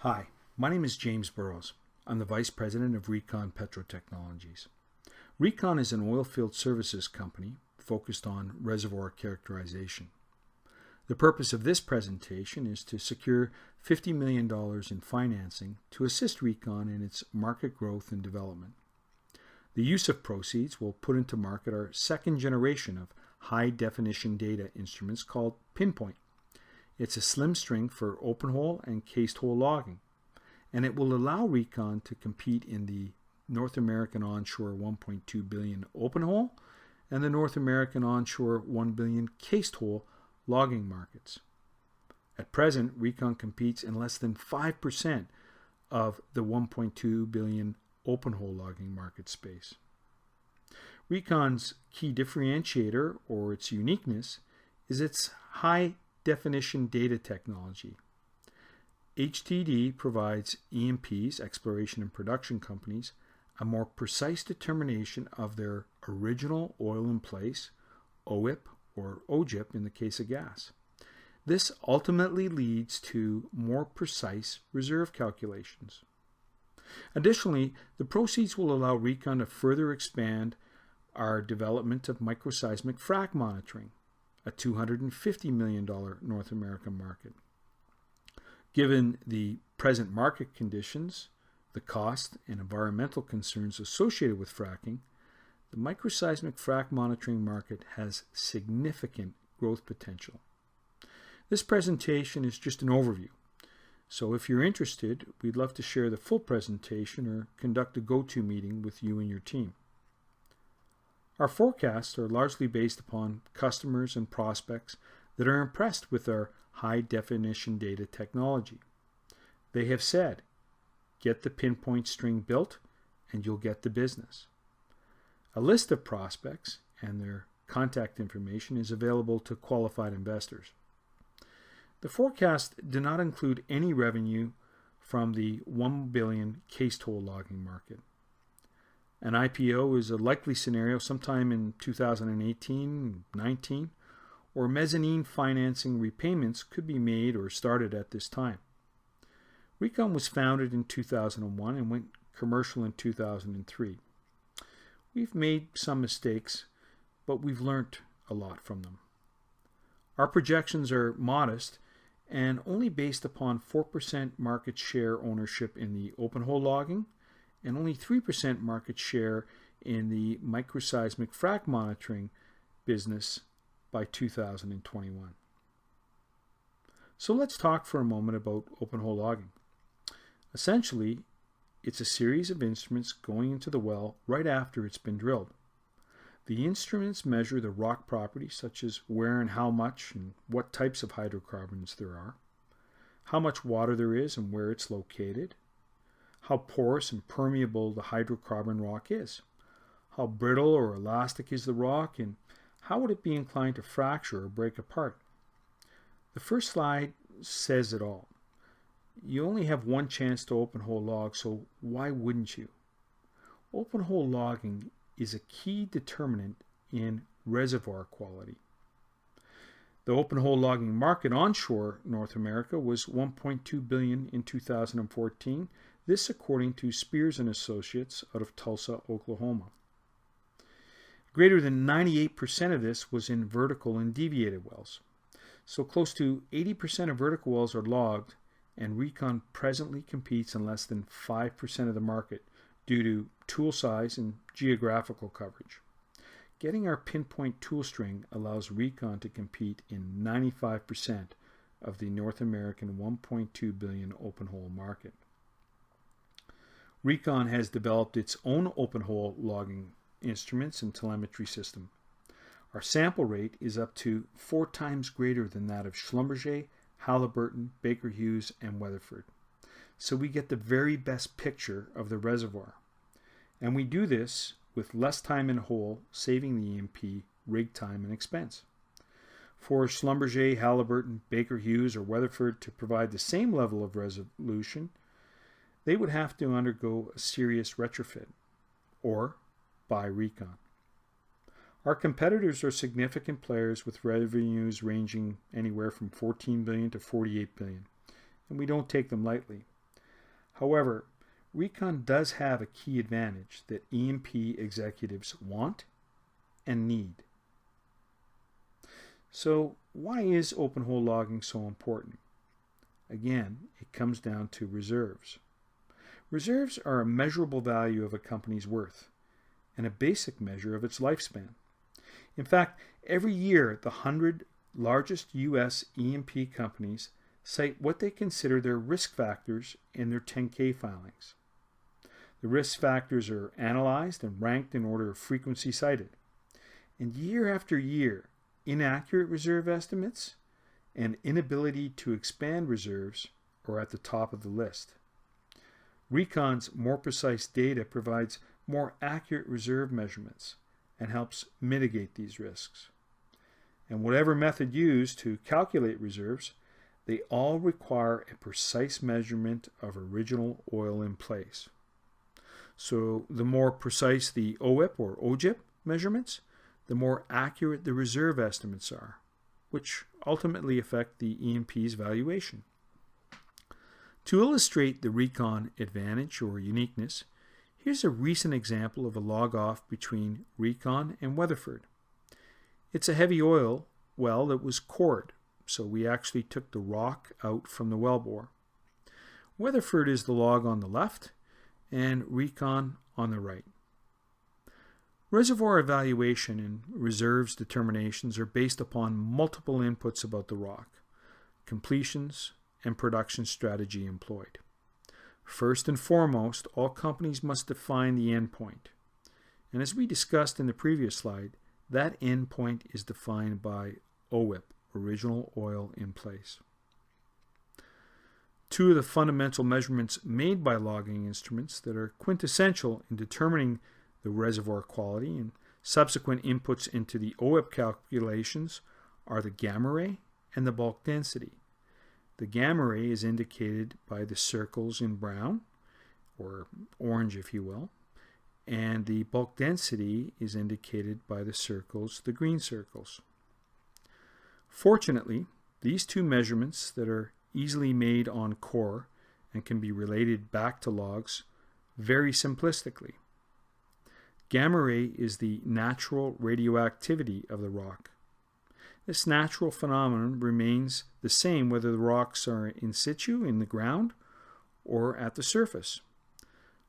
Hi, my name is James Burrows. I'm the Vice President of Recon Petrotechnologies. Recon is an oilfield services company focused on reservoir characterization. The purpose of this presentation is to secure $50 million in financing to assist Recon in its market growth and development. The use of proceeds will put into market our second generation of high-definition data instruments called PinPoint. It's a slim string for open hole and cased hole logging, and it will allow Recon to compete in the North American onshore 1.2 billion open hole and the North American onshore 1 billion cased hole logging markets. At present, Recon competes in less than 5% of the 1.2 billion open hole logging market space. Recon's key differentiator, or its uniqueness, is its high definition data technology. HDD provides E&Ps, exploration and production companies, a more precise determination of their original oil in place, OIP or OGIP in the case of gas. This ultimately leads to more precise reserve calculations. Additionally, the proceeds will allow Recon to further expand our development of microseismic frac monitoring, a $250 million North American market. Given the present market conditions, the cost and environmental concerns associated with fracking, the microseismic frac monitoring market has significant growth potential. This presentation is just an overview, so if you're interested, we'd love to share the full presentation or conduct a go-to meeting with you and your team. Our forecasts are largely based upon customers and prospects that are impressed with our high-definition data technology. They have said, get the PinPoint string built and you'll get the business. A list of prospects and their contact information is available to qualified investors. The forecasts do not include any revenue from the 1 billion cased hole logging market. An IPO is a likely scenario sometime in 2018-19, or mezzanine financing repayments could be made or started at this time. Recon was founded in 2001 and went commercial in 2003. We've made some mistakes, but we've learned a lot from them. Our projections are modest and only based upon 4% market share ownership in the open hole logging and only 3% market share in the microseismic frac monitoring business by 2021. So let's talk for a moment about open hole logging. Essentially, it's a series of instruments going into the well right after it's been drilled. The instruments measure the rock properties such as where and how much and what types of hydrocarbons there are, how much water there is and where it's located, how porous and permeable the hydrocarbon rock is, how brittle or elastic is the rock, and how would it be inclined to fracture or break apart. The first slide says it all. You only have one chance to open hole log, so why wouldn't you? Open hole logging is a key determinant in reservoir quality. The open hole logging market onshore North America was $1.2 billion in 2014. This according to Spears & Associates out of Tulsa, Oklahoma. Greater than 98% of this was in vertical and deviated wells. So close to 80% of vertical wells are logged, and Recon presently competes in less than 5% of the market due to tool size and geographical coverage. Getting our PinPoint tool string allows Recon to compete in 95% of the North American 1.2 billion open hole market. Recon has developed its own open hole logging instruments and telemetry system. Our sample rate is up to 4 times greater than that of Schlumberger, Halliburton, Baker Hughes, and Weatherford. So we get the very best picture of the reservoir. And we do this with less time in hole, saving the E&P rig time and expense. For Schlumberger, Halliburton, Baker Hughes, or Weatherford to provide the same level of resolution, they would have to undergo a serious retrofit or buy Recon. Our competitors are significant players with revenues ranging anywhere from $14 billion to $48 billion, and we don't take them lightly. However, Recon does have a key advantage that E&P executives want and need. So why is open hole logging so important? Again, it comes down to reserves. Reserves are a measurable value of a company's worth and a basic measure of its lifespan. In fact, every year the 100 largest U.S. E&P companies cite what they consider their risk factors in their 10K filings. The risk factors are analyzed and ranked in order of frequency cited. And year after year, inaccurate reserve estimates and inability to expand reserves are at the top of the list. Recon's more precise data provides more accurate reserve measurements and helps mitigate these risks. And whatever method used to calculate reserves, they all require a precise measurement of original oil in place. So the more precise the OIP or OGIP measurements, the more accurate the reserve estimates are, which ultimately affect the E&P's valuation. To illustrate the Recon advantage or uniqueness, here's a recent example of a log-off between Recon and Weatherford. It's a heavy oil well that was cored, so we actually took the rock out from the wellbore. Weatherford is the log on the left and Recon on the right. Reservoir evaluation and reserves determinations are based upon multiple inputs about the rock, completions, and production strategy employed. First and foremost, all companies must define the endpoint. And as we discussed in the previous slide, that endpoint is defined by OIP, original oil in place. Two of the fundamental measurements made by logging instruments that are quintessential in determining the reservoir quality and subsequent inputs into the OIP calculations are the gamma ray and the bulk density. The gamma ray is indicated by the circles in brown, or orange if you will, and the bulk density is indicated by the circles, the green circles. Fortunately, these two measurements that are easily made on core and can be related back to logs very simplistically. Gamma ray is the natural radioactivity of the rock. This natural phenomenon remains the same whether the rocks are in situ in the ground or at the surface.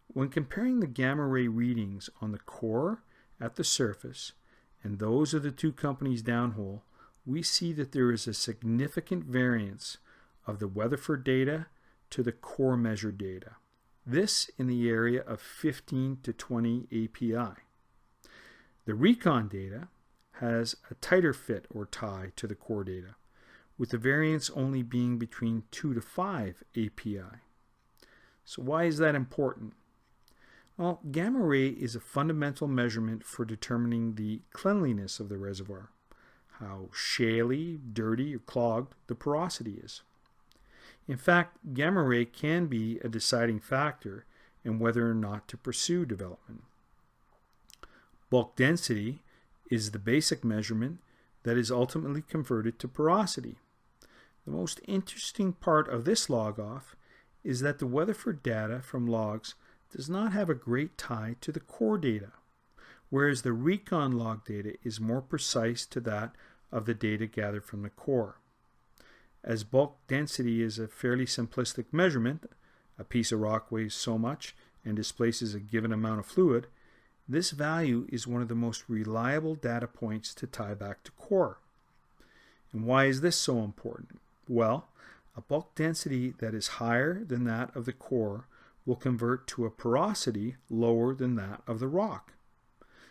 When comparing the gamma ray readings on the core at the surface and those of the two companies downhole, we see that there is a significant variance of the Weatherford data to the core measured data. This in the area of 15 to 20 API. The Recon data has a tighter fit or tie to the core data, with the variance only being between 2 to 5 API. So why is that important? Well, gamma ray is a fundamental measurement for determining the cleanliness of the reservoir, how shaly, dirty, or clogged the porosity is. In fact, gamma ray can be a deciding factor in whether or not to pursue development. Bulk density is the basic measurement that is ultimately converted to porosity. The most interesting part of this log-off is that the Weatherford data from logs does not have a great tie to the core data, whereas the Recon log data is more precise to that of the data gathered from the core. As bulk density is a fairly simplistic measurement, a piece of rock weighs so much and displaces a given amount of fluid, this value is one of the most reliable data points to tie back to core. And why is this so important? Well, a bulk density that is higher than that of the core will convert to a porosity lower than that of the rock.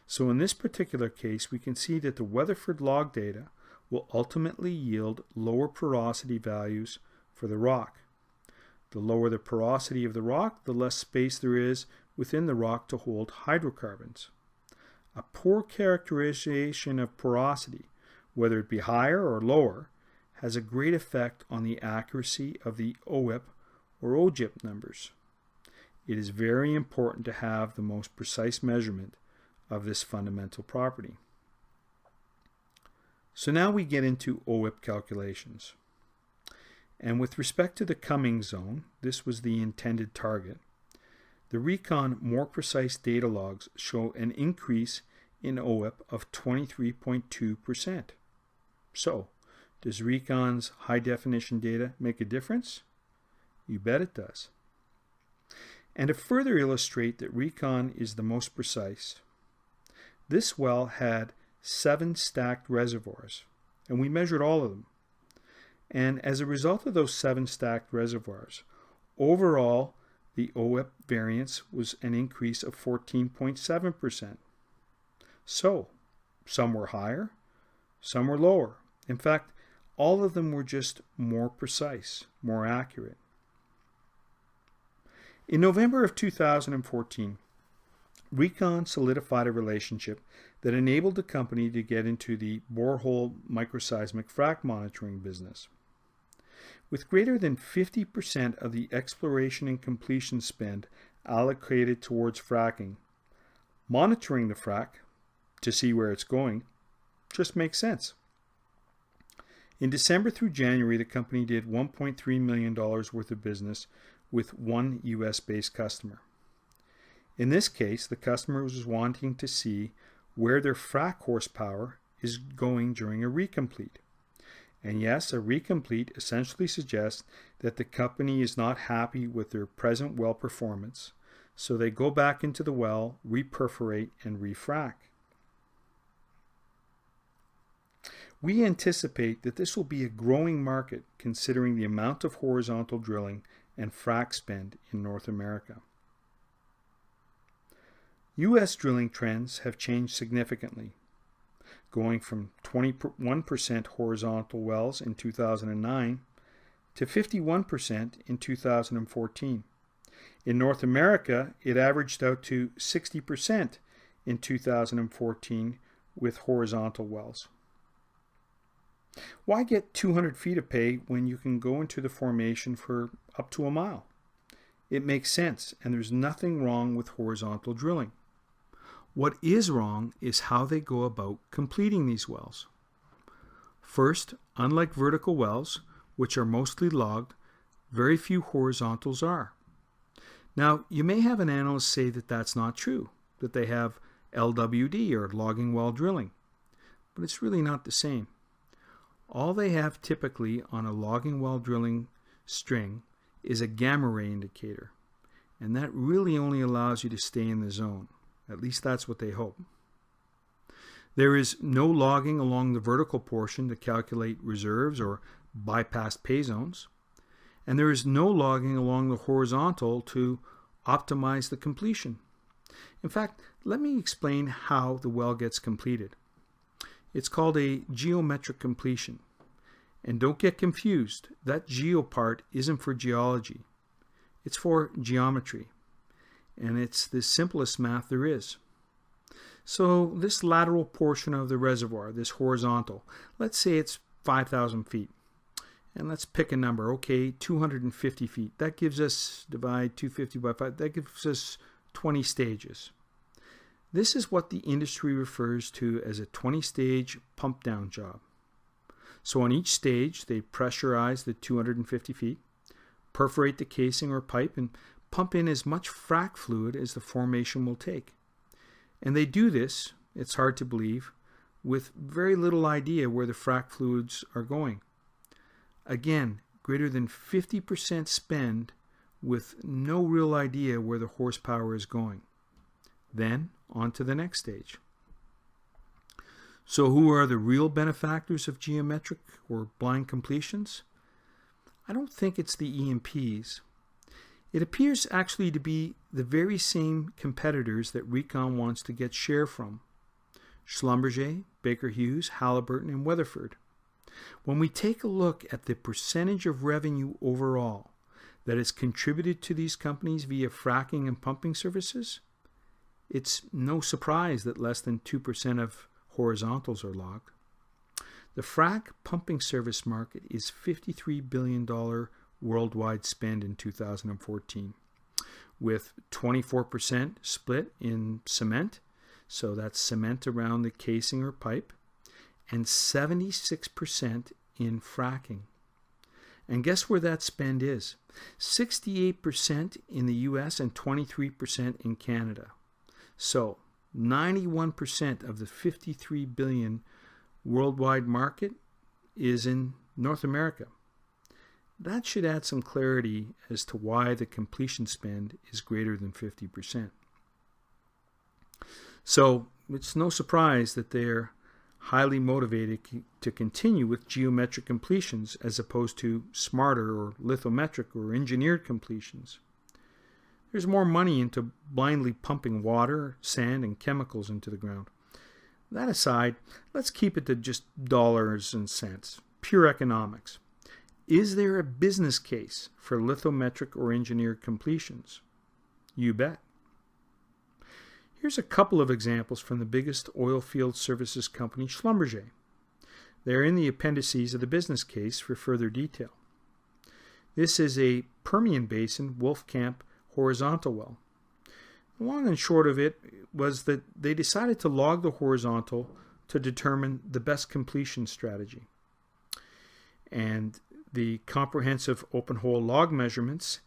So in this particular case, we can see that the Weatherford log data will ultimately yield lower porosity values for the rock. The lower the porosity of the rock, the less space there is within the rock to hold hydrocarbons. A poor characterization of porosity, whether it be higher or lower, has a great effect on the accuracy of the OIP or OGIP numbers. It is very important to have the most precise measurement of this fundamental property. So now we get into OIP calculations. And with respect to the coming zone, this was the intended target. The Recon more precise data logs show an increase in OIP of 23.2%. So, does Recon's high-definition data make a difference? You bet it does. And to further illustrate that Recon is the most precise, this well had 7 stacked reservoirs, and we measured all of them. And as a result of those 7 stacked reservoirs, overall, the OIP variance was an increase of 14.7%. So, some were higher, some were lower. In fact, all of them were just more precise, more accurate. In November of 2014, Recon solidified a relationship that enabled the company to get into the borehole microseismic frac monitoring business. With greater than 50% of the exploration and completion spend allocated towards fracking, monitoring the frac to see where it's going just makes sense. In December through January, the company did $1.3 million worth of business with one US-based customer. In this case, the customer was wanting to see where their frac horsepower is going during a recomplete. And yes, a recomplete essentially suggests that the company is not happy with their present well performance, so they go back into the well, reperforate, and refrac. We anticipate that this will be a growing market considering the amount of horizontal drilling and frac spend in North America. U.S. drilling trends have changed significantly, going from 21% horizontal wells in 2009 to 51% in 2014. In North America, it averaged out to 60% in 2014 with horizontal wells. Why get 200 feet of pay when you can go into the formation for up to a mile? It makes sense, and there's nothing wrong with horizontal drilling. What is wrong is how they go about completing these wells. First, unlike vertical wells, which are mostly logged, very few horizontals are. Now, you may have an analyst say that that's not true, that they have LWD or logging well drilling, but it's really not the same. All they have typically on a logging well drilling string is a gamma ray indicator, and that really only allows you to stay in the zone. At least that's what they hope. There is no logging along the vertical portion to calculate reserves or bypass pay zones, and there is no logging along the horizontal to optimize the completion. In fact, let me explain how the well gets completed. It's called a geometric completion. And don't get confused, that geo part isn't for geology. It's for geometry. And it's the simplest math there is. So this lateral portion of the reservoir, this horizontal, let's say it's 5,000 feet. And let's pick a number, okay, 250 feet. That gives us, divide 250 by 5, that gives us 20 stages. This is what the industry refers to as a 20-stage pump down job. So on each stage, they pressurize the 250 feet, perforate the casing or pipe, and pump in as much frac fluid as the formation will take. And they do this, it's hard to believe, with very little idea where the frac fluids are going. Again, greater than 50% spend with no real idea where the horsepower is going. Then, on to the next stage. So who are the real benefactors of geometric or blind completions? I don't think it's the E&Ps. It appears actually to be the very same competitors that Recon wants to get share from. Schlumberger, Baker Hughes, Halliburton, and Weatherford. When we take a look at the percentage of revenue overall that is contributed to these companies via fracking and pumping services, it's no surprise that less than 2% of horizontals are logged. The frac pumping service market is $53 billion worldwide spend in 2014, with 24% split in cement, so that's cement around the casing or pipe, and 76% in fracking. And guess where that spend is? 68% in the US and 23% in Canada. So 91% of the 53 billion worldwide market is in North America. That should add some clarity as to why the completion spend is greater than 50%. So it's no surprise that they're highly motivated to continue with geometric completions as opposed to smarter or lithometric or engineered completions. There's more money into blindly pumping water, sand, and chemicals into the ground. That aside, let's keep it to just dollars and cents, pure economics. Is there a business case for lithometric or engineered completions? You bet. Here's a couple of examples from the biggest oil field services company, Schlumberger. They're in the appendices of the business case for further detail. This is a Permian Basin Wolfcamp horizontal well. The long and short of it was that they decided to log the horizontal to determine the best completion strategy. And the comprehensive open hole log measurements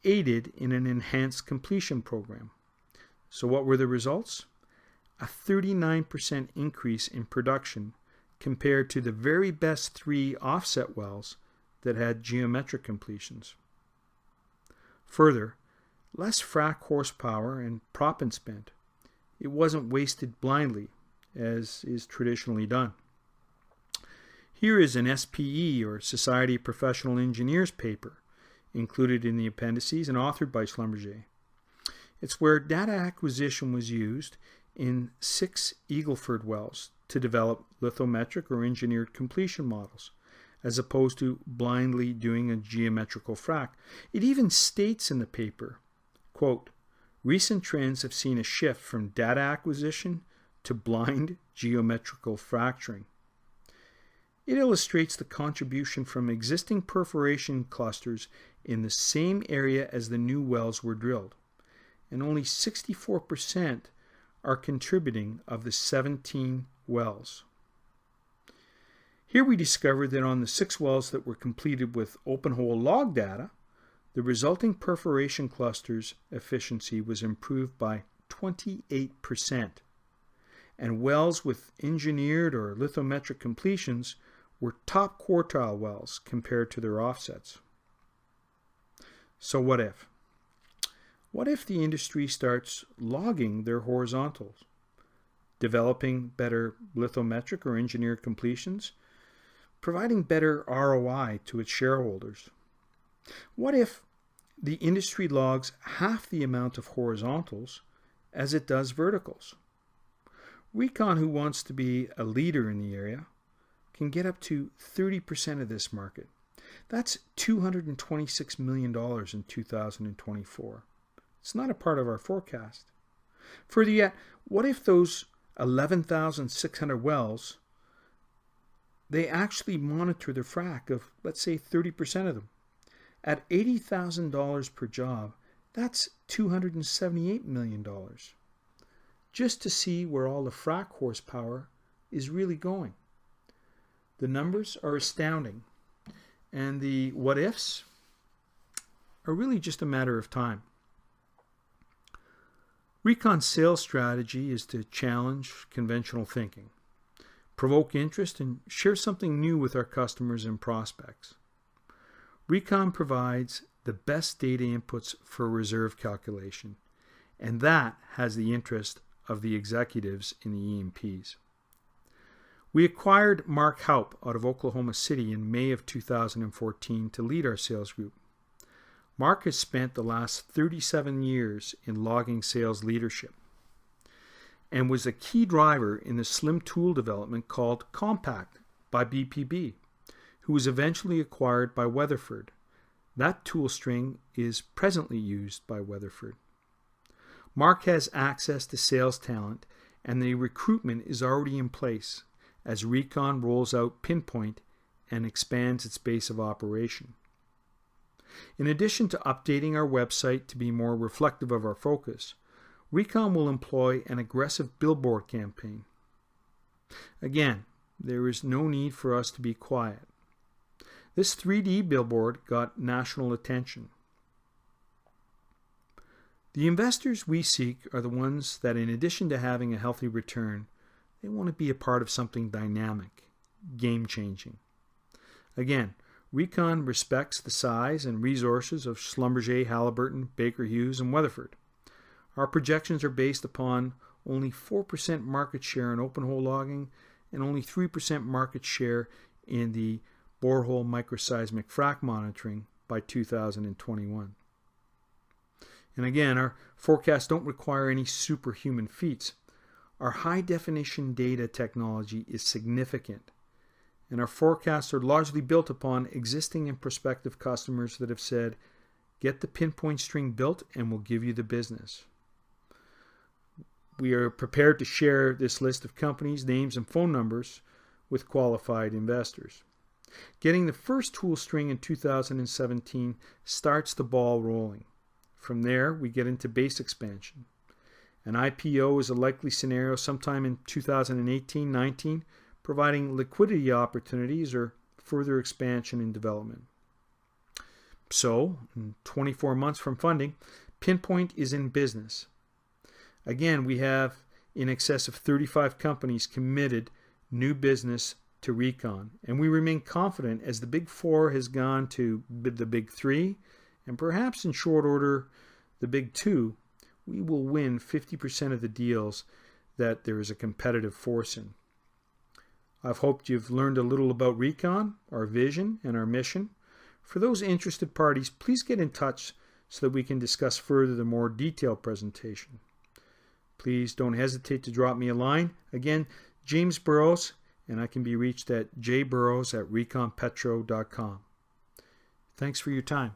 aided in an enhanced completion program. So what were the results? A 39% increase in production compared to the very best 3 offset wells that had geometric completions. Further, less frac horsepower and proppant spent. It wasn't wasted blindly, as is traditionally done. Here is an SPE, or Society of Professional Engineers paper, included in the appendices and authored by Schlumberger. It's where data acquisition was used in 6 Eagleford wells to develop lithometric or engineered completion models, as opposed to blindly doing a geometrical frac. It even states in the paper, quote, "Recent trends have seen a shift from data acquisition to blind geometrical fracturing." It illustrates the contribution from existing perforation clusters in the same area as the new wells were drilled, and only 64% are contributing of the 17 wells. Here we discovered that on the 6 wells that were completed with open hole log data, the resulting perforation cluster's efficiency was improved by 28%, and wells with engineered or lithometric completions were top quartile wells compared to their offsets. So what if? What if the industry starts logging their horizontals, developing better lithometric or engineered completions, providing better ROI to its shareholders? What if the industry logs half the amount of horizontals as it does verticals? Recon, who wants to be a leader in the area, can get up to 30% of this market. That's $226 million in 2024. It's not a part of our forecast. Further yet, what if those 11,600 wells, they actually monitor the frac of, let's say, 30% of them? At $80,000 per job, that's $278 million. Just to see where all the frac horsepower is really going. The numbers are astounding, and the what-ifs are really just a matter of time. Recon's sales strategy is to challenge conventional thinking, provoke interest, and share something new with our customers and prospects. Recon provides the best data inputs for reserve calculation, and that has the interest of the executives in the E&Ps. We acquired Mark Haupt out of Oklahoma City in May of 2014 to lead our sales group. Mark has spent the last 37 years in logging sales leadership and was a key driver in the slim tool development called Compact by BPB, who was eventually acquired by Weatherford. That tool string is presently used by Weatherford. Mark has access to sales talent, and the recruitment is already in place as Recon rolls out PinPoint and expands its base of operation. In addition to updating our website to be more reflective of our focus, Recon will employ an aggressive billboard campaign. Again, there is no need for us to be quiet. This 3D billboard got national attention. The investors we seek are the ones that, in addition to having a healthy return, they want to be a part of something dynamic, game-changing. Again, Recon respects the size and resources of Schlumberger, Halliburton, Baker Hughes, and Weatherford. Our projections are based upon only 4% market share in open-hole logging and only 3% market share in the borehole microseismic frac monitoring by 2021. And again, our forecasts don't require any superhuman feats. Our high-definition data technology is significant, and our forecasts are largely built upon existing and prospective customers that have said, get the PinPoint string built and we'll give you the business. We are prepared to share this list of companies, names, and phone numbers with qualified investors. Getting the first tool string in 2017 starts the ball rolling. From there, we get into base expansion. An IPO is a likely scenario sometime in 2018-19, providing liquidity opportunities or further expansion and development. So, in 24 months from funding, PinPoint is in business. Again, we have in excess of 35 companies committed new business to Recon, and we remain confident as the Big Four has gone to the Big Three, and perhaps in short order, the Big Two, we will win 50% of the deals that there is a competitive force in. I've hoped you've learned a little about Recon, our vision, and our mission. For those interested parties, please get in touch so that we can discuss further the more detailed presentation. Please don't hesitate to drop me a line. Again, James Burrows, and I can be reached at jburrows@reconpetro.com. Thanks for your time.